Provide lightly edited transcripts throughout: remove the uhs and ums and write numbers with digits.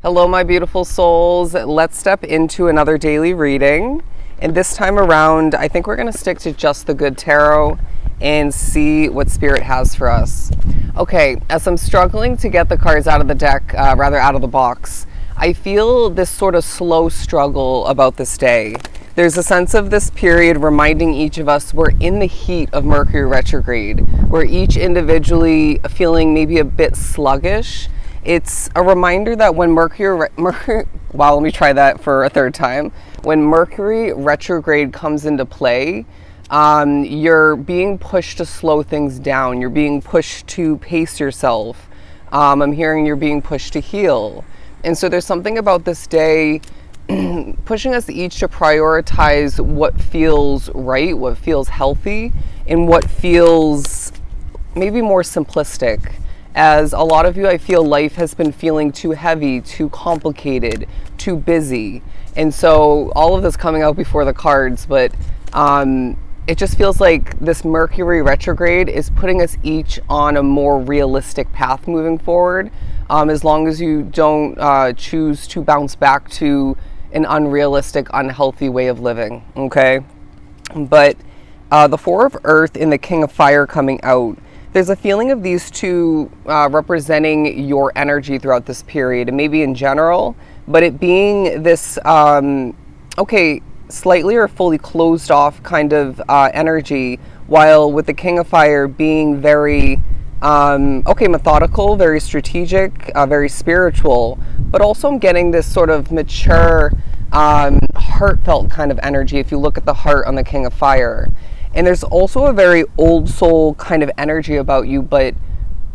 Hello, my beautiful souls. Let's step into another daily reading. And this time around, I think we're going to stick to just the good tarot and see what Spirit has for us. Okay, as I'm struggling to get the cards out of the deck, rather out of the box, I feel this sort of slow struggle about this day. There's a sense of this period reminding each of us we're in the heat of Mercury Retrograde. We're each individually feeling maybe a bit sluggish. It's a reminder that when let me try that for a third time. When Mercury retrograde comes into play, you're being pushed to slow things down. You're being pushed to pace yourself. I'm hearing you're being pushed to heal. And so there's something about this day pushing us each to prioritize what feels right, what feels healthy, and what feels maybe more simplistic. As a lot of you, I feel life has been feeling too heavy, too complicated, too busy. And so all of this coming out before the cards, but it just feels like this Mercury retrograde is putting us each on a more realistic path moving forward, as long as you don't choose to bounce back to an unrealistic, unhealthy way of living, okay? But the Four of Earth and the King of Fire coming out, there's a feeling of these two representing your energy throughout this period, and maybe in general, but it being this, slightly or fully closed off kind of energy, while with the King of Fire being very, methodical, very strategic, very spiritual, but also I'm getting this sort of mature, heartfelt kind of energy if you look at the heart on the King of Fire. And there's also a very old soul kind of energy about you, but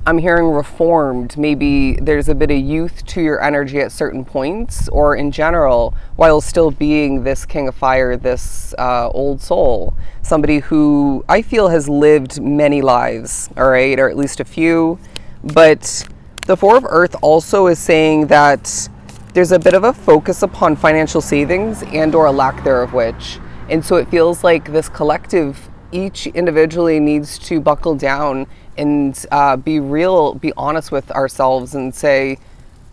I'm hearing reformed. Maybe there's a bit of youth to your energy at certain points, or in general, while still being this King of Fire, this old soul. Somebody who I feel has lived many lives, all right, or at least a few. But the Four of Earth also is saying that there's a bit of a focus upon financial savings and or a lack thereof which. And so it feels like this collective, each individually needs to buckle down and be real, be honest with ourselves and say,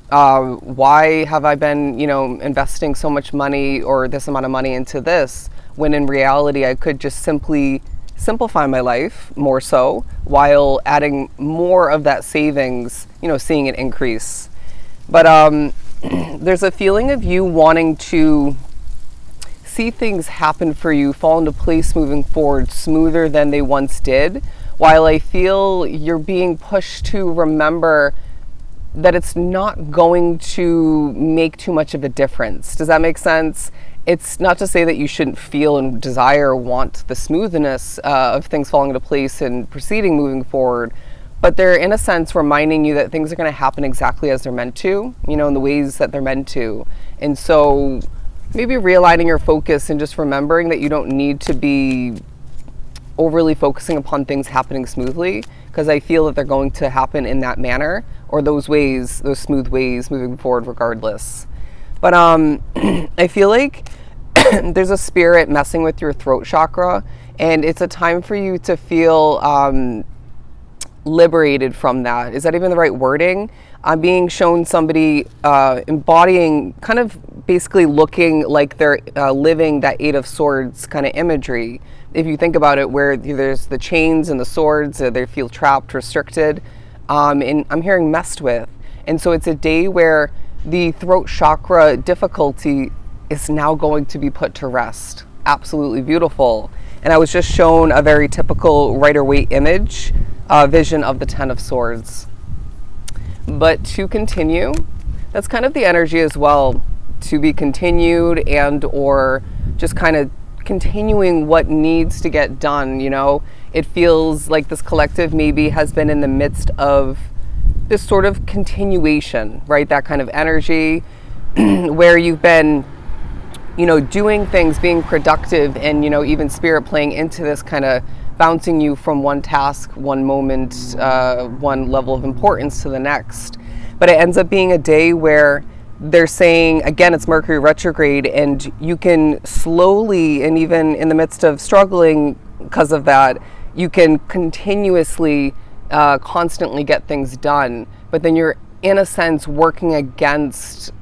why have I been, investing so much money or this amount of money into this, when in reality I could just simply simplify my life more so, while adding more of that savings, seeing it increase. But there's a feeling of you wanting to see things happen for you, fall into place moving forward smoother than they once did, while I feel you're being pushed to remember that it's not going to make too much of a difference. Does that make sense? It's not to say that you shouldn't feel and desire or want the smoothness of things falling into place and proceeding moving forward, but they're in a sense reminding you that things are going to happen exactly as they're meant to, in the ways that they're meant to. And so maybe realigning your focus and just remembering that you don't need to be overly focusing upon things happening smoothly, because I feel that they're going to happen in that manner, or those ways, those smooth ways moving forward regardless. But I feel like there's a spirit messing with your throat chakra, and it's a time for you to feel liberated from that. Is that even the right wording? I'm being shown somebody embodying, kind of basically looking like they're living that Eight of Swords kind of imagery. If you think about it, where there's the chains and the swords, they feel trapped, restricted, and I'm hearing messed with. And so it's a day where the throat chakra difficulty is now going to be put to rest. Absolutely beautiful. And I was just shown a very typical Rider-Waite image, vision of the Ten of Swords. But to continue, that's kind of the energy as well, to be continued and or just kind of continuing what needs to get done. It feels like this collective maybe has been in the midst of this sort of continuation, right? That kind of energy where you've been, doing things, being productive, and, even spirit playing into this kind of bouncing you from one task, one moment, one level of importance to the next. But it ends up being a day where they're saying, again, it's Mercury retrograde, and you can slowly, and even in the midst of struggling because of that, you can continuously, constantly get things done. But then you're, in a sense, working against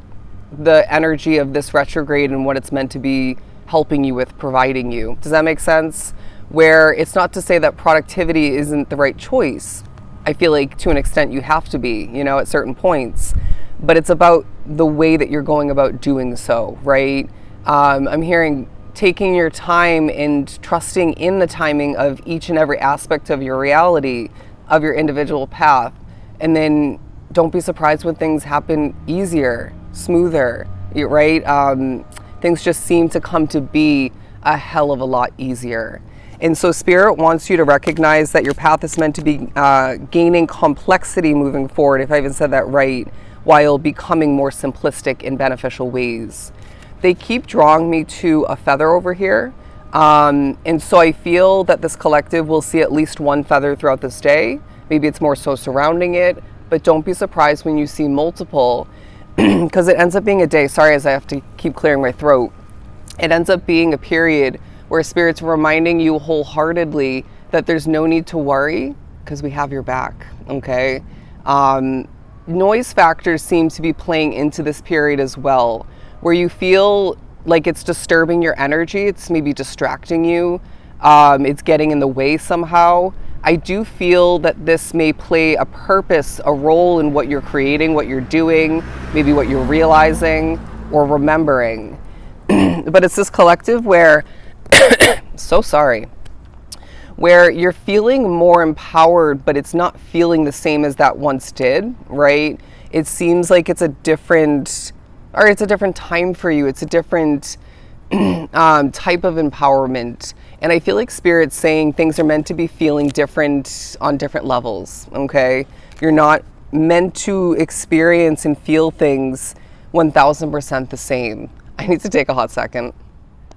the energy of this retrograde and what it's meant to be helping you with, providing you. Does that make sense? Where it's not to say that productivity isn't the right choice. I feel like to an extent you have to be, at certain points, but it's about the way that you're going about doing so, right? I'm hearing taking your time and trusting in the timing of each and every aspect of your reality, of your individual path. And then don't be surprised when things happen easier, smoother, right? Things just seem to come to be a hell of a lot easier. And so Spirit wants you to recognize that your path is meant to be gaining complexity moving forward, if I even said that right, while becoming more simplistic in beneficial ways. They keep drawing me to a feather over here. And so I feel that this collective will see at least one feather throughout this day. Maybe it's more so surrounding it, but don't be surprised when you see multiple, because it ends up being a day. Sorry, as I have to keep clearing my throat. It ends up being a period where Spirit's reminding you wholeheartedly that there's no need to worry because we have your back, okay? Noise factors seem to be playing into this period as well, where you feel like it's disturbing your energy, it's maybe distracting you, it's getting in the way somehow. I do feel that this may play a purpose, a role in what you're creating, what you're doing, maybe what you're realizing or remembering. But it's this collective where so sorry, where you're feeling more empowered, but it's not feeling the same as that once did, right? It seems like it's a different time for you. It's a different type of empowerment. And I feel like Spirit's saying things are meant to be feeling different on different levels, okay? You're not meant to experience and feel things 1000% the same. I need to take a hot second.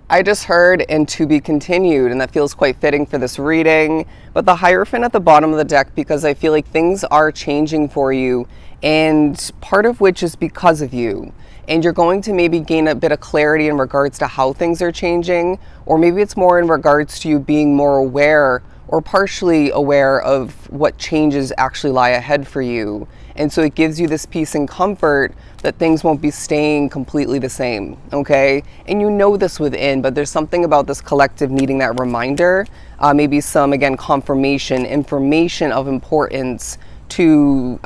I just heard "and to be continued," and that feels quite fitting for this reading. But the Hierophant at the bottom of the deck, because I feel like things are changing for you, and part of which is because of you. And you're going to maybe gain a bit of clarity in regards to how things are changing, or maybe it's more in regards to you being more aware or partially aware of what changes actually lie ahead for you. And so it gives you this peace and comfort that things won't be staying completely the same, okay? And you know this within, but there's something about this collective needing that reminder, maybe some, again, confirmation, information of importance to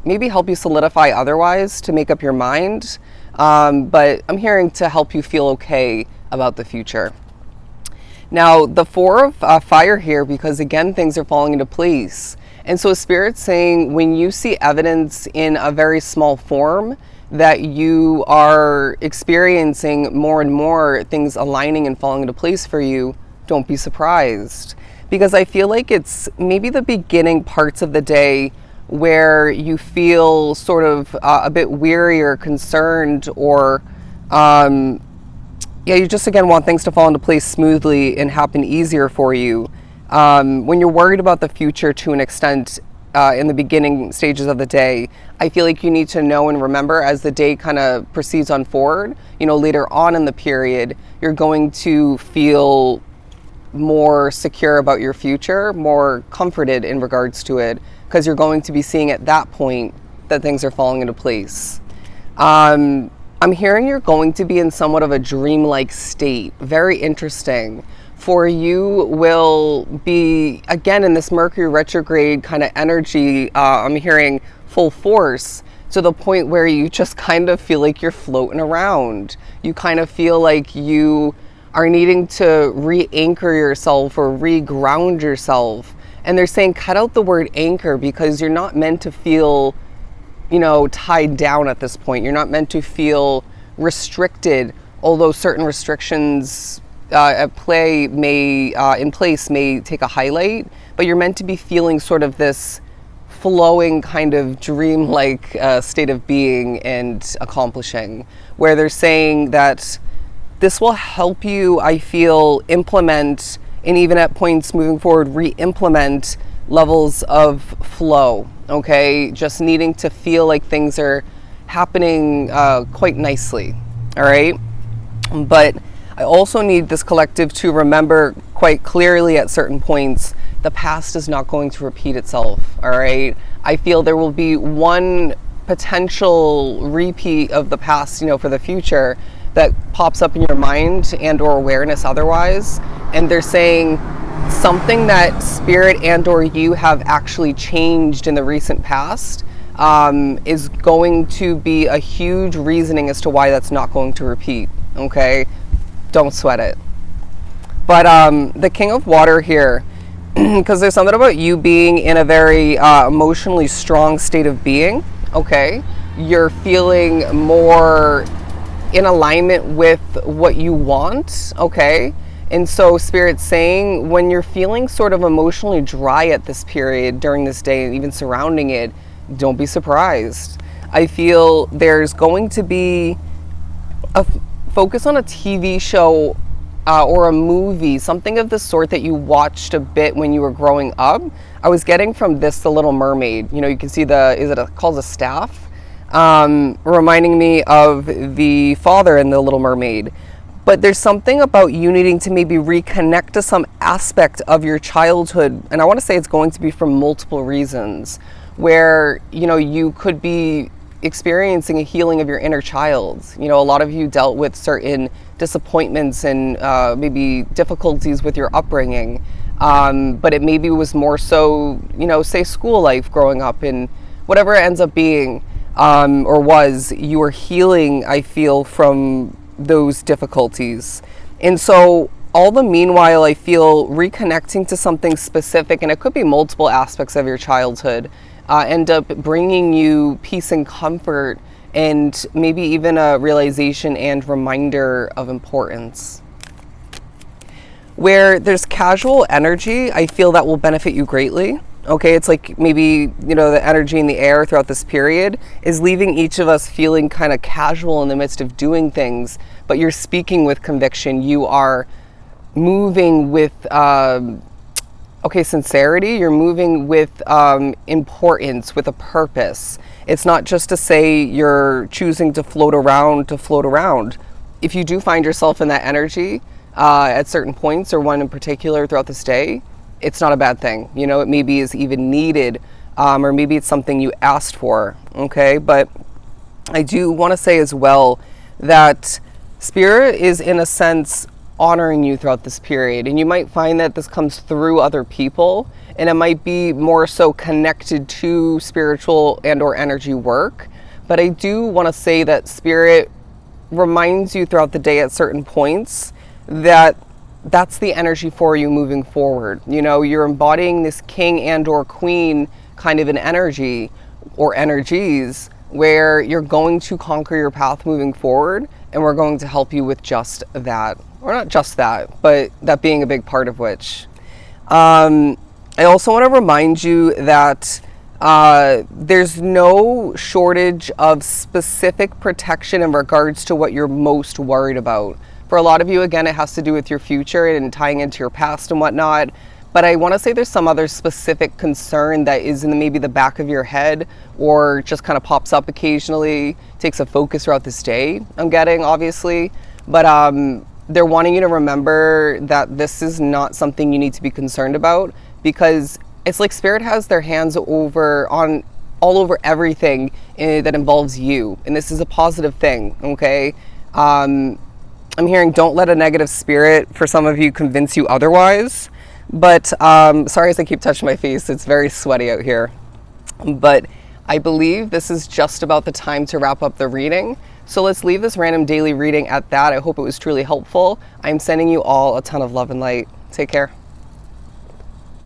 maybe help you solidify otherwise, to make up your mind. But I'm hearing to help you feel okay about the future. Now, the Four of Fire here, because again, things are falling into place. And so Spirit's saying when you see evidence in a very small form that you are experiencing more and more things aligning and falling into place for you, don't be surprised. Because I feel like it's maybe the beginning parts of the day where you feel sort of a bit weary or concerned, or you just again want things to fall into place smoothly and happen easier for you. When you're worried about the future to an extent in the beginning stages of the day, I feel like you need to know and remember as the day kind of proceeds on forward, later on in the period, you're going to feel more secure about your future, more comforted in regards to it, because you're going to be seeing at that point that things are falling into place. I'm hearing you're going to be in somewhat of a dreamlike state. Very interesting. For you will be, again, in this Mercury retrograde kind of energy, I'm hearing full force, to the point where you just kind of feel like you're floating around. You kind of feel like you are needing to re-anchor yourself or re-ground yourself. And they're saying cut out the word anchor, because you're not meant to feel, tied down at this point. You're not meant to feel restricted, although certain restrictions at play in place may take a highlight, but you're meant to be feeling sort of this flowing kind of dreamlike state of being and accomplishing, where they're saying that this will help you, I feel, implement, and even at points moving forward, re-implement levels of flow, okay? Just needing to feel like things are happening quite nicely, all right? But I also need this collective to remember quite clearly at certain points, the past is not going to repeat itself, all right? I feel there will be one potential repeat of the past, for the future that pops up in your mind and or awareness otherwise. And they're saying something that spirit and or you have actually changed in the recent past is going to be a huge reasoning as to why that's not going to repeat. Okay, don't sweat it. But the King of Water here, because there's something about you being in a very emotionally strong state of being. Okay, you're feeling more in alignment with what you want. Okay, and so Spirit's saying when you're feeling sort of emotionally dry at this period during this day and even surrounding it, don't be surprised. I feel there's going to be a focus on a TV show or a movie, something of the sort that you watched a bit when you were growing up. I was getting from this The Little Mermaid. You can see called a staff? Reminding me of the father in The Little Mermaid. But there's something about you needing to maybe reconnect to some aspect of your childhood. And I want to say it's going to be for multiple reasons, where, you could be experiencing a healing of your inner child. A lot of you dealt with certain disappointments and maybe difficulties with your upbringing. But it maybe was more so, say school life growing up, and whatever it ends up being or was, you were healing, I feel, from those difficulties. And so all the meanwhile, I feel reconnecting to something specific, and it could be multiple aspects of your childhood, end up bringing you peace and comfort, and maybe even a realization and reminder of importance. Where there's casual energy, I feel that will benefit you greatly. Okay, it's like maybe, the energy in the air throughout this period is leaving each of us feeling kind of casual in the midst of doing things, but you're speaking with conviction. You are moving with, sincerity. You're moving with importance, with a purpose. It's not just to say you're choosing to float around. If you do find yourself in that energy at certain points, or one in particular throughout this day, it's not a bad thing. It maybe is even needed, or maybe it's something you asked for. Okay, but I do want to say as well that Spirit is, in a sense, honoring you throughout this period, and you might find that this comes through other people, and it might be more so connected to spiritual and or energy work. But I do want to say that Spirit reminds you throughout the day at certain points that that's the energy for you moving forward. You're embodying this king and or queen kind of an energy or energies where you're going to conquer your path moving forward, and we're going to help you with just that. Or not just that, but that being a big part of which. I also want to remind you that there's no shortage of specific protection in regards to what you're most worried about. For a lot of you, again, it has to do with your future and tying into your past and whatnot. But I want to say there's some other specific concern that is in maybe the back of your head, or just kind of pops up occasionally, takes a focus throughout this day, I'm getting, obviously. But they're wanting you to remember that this is not something you need to be concerned about, because it's like Spirit has their hands all over everything that involves you. And this is a positive thing, okay? I'm hearing don't let a negative spirit, for some of you, convince you otherwise. But sorry as I keep touching my face, it's very sweaty out here. But I believe this is just about the time to wrap up the reading. So let's leave this random daily reading at that. I hope it was truly helpful. I'm sending you all a ton of love and light. Take care.